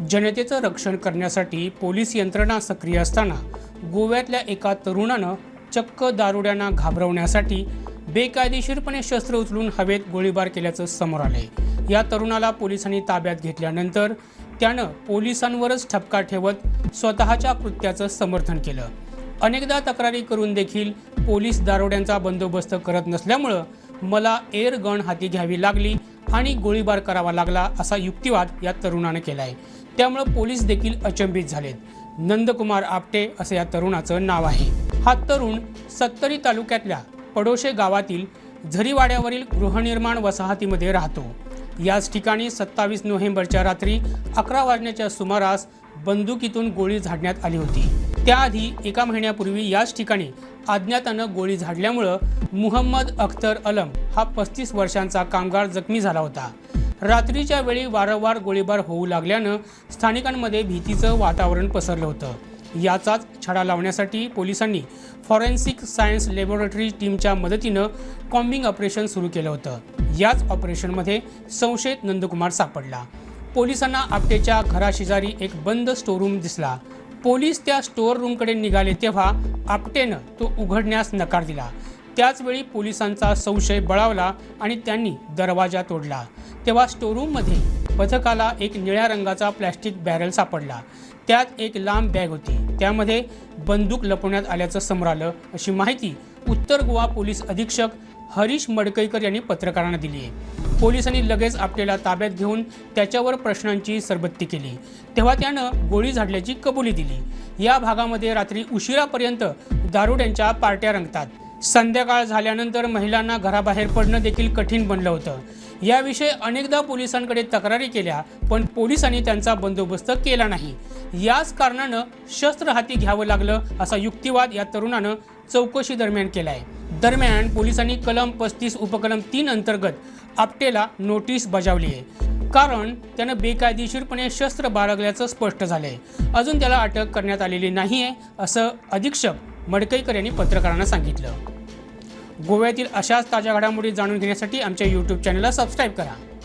जनतेचं रक्षण करण्यासाठी पोलीस यंत्रणा सक्रिय असताना गोव्यातल्या एका तरुणानं चक्क दारुड्यांना घाबरवण्यासाठी बेकायदेशीरपणे शस्त्र उचलून हवेत गोळीबार केल्याचं समोर आलंय। या तरुणाला पोलिसांनी ताब्यात घेतल्यानंतर त्यानं पोलिसांवरच ठपका ठेवत स्वतःच्या कृत्याचं समर्थन केलं। अनेकदा तक्रारी करून देखील पोलीस दारुड्यांचा बंदोबस्त करत नसल्यामुळे मला एअर गन हाती घ्यावी लागली आणि गोळीबार करावा लागला असा युक्तिवाद या तरुणाने केलाय। त्यामुळे पोलीस देखील अचंबित झालेत। नंदकुमार आपटे असे या तरुणाचं नाव आहे। हा तरुण सत्तरी तालुक्यातल्या पडोशे गावातील झरीवाड्यावरील गृहनिर्माण वसाहतीमध्ये राहतो। याच ठिकाणी 27 नोव्हेंबरच्या रात्री 11 वाजण्याच्या सुमारास बंदुकीतून गोळी झाडण्यात आली होती। त्याआधी एका महिन्यापूर्वी याच ठिकाणी अज्ञातानं गोळी झाडल्यामुळे मुहम्मद अख्तर अलम हा 35 वर्षांचा कामगार जखमी झाला होता। रात्रीच्या वेळी वारंवार गोळीबार होऊ लागल्यानं स्थानिकांमध्ये भीतीचं वातावरण पसरलं होतं। याचाच छडा लावण्यासाठी पोलिसांनी फॉरेन्सिक सायन्स लॅबोरेटरी टीमच्या मदतीनं कॉम्बिंग ऑपरेशन सुरू केलं होतं। याच ऑपरेशनमध्ये संशयित नंदकुमार सापडला। पोलिसांना आपटेच्या घराशेजारी एक बंद स्टोअरूम दिसला। पोलीस त्या स्टोअर रूमकडे निघाले तेव्हा आपटेनं तो उघडण्यास नकार दिला। त्याचवेळी पोलिसांचा संशय बळावला आणि त्यांनी दरवाजा तोडला। तेव्हा स्टोअरूममध्ये पथकाला एक निळ्या रंगाचा प्लॅस्टिक बॅरल सापडला। त्यात एक लांब बॅग होती, त्यामध्ये बंदूक लपवण्यात आल्याचं समोर आलं, अशी माहिती उत्तर गोवा पोलीस अधीक्षक हरीश मडकईकर यांनी पत्रकारांना दिली आहे। पोलिसांनी लगेच आपल्याला ताब्यात घेऊन त्याच्यावर प्रश्नांची सरबत्ती केली, तेव्हा त्यानं गोळी झाडल्याची कबुली दिली। या भागामध्ये रात्री उशिरापर्यंत दारुड्यांच्या पार्ट्या रंगतात। संध्याकाळ झाल्यानंतर महिलांना घराबाहेर पडणं देखील कठीण बनलं होतं। याविषयी अनेकदा पोलिसांकडे तक्रारी केल्या, पण पोलिसांनी त्यांचा बंदोबस्त केला नाही। याच कारणानं शस्त्र हाती घ्यावं लागलं असा युक्तिवाद या तरुणानं चौकशी दरम्यान केलाय। दरम्यान पोलिसांनी कलम 35 उपकलम 3 अंतर्गत आपटेला नोटीस बजावली आहे, कारण त्यानं बेकायदेशीरपणे शस्त्र बाळगल्याचं स्पष्ट झालंय। अजून त्याला अटक करण्यात आलेली नाहीये, असं अधीक्षक मडकईकर यांनी पत्रकारांना सांगितलं। गोव्यातील अशाच ताज्या घडामोडी जाणून घेण्यासाठी आमच्या YouTube चॅनलला सबस्क्राईब करा।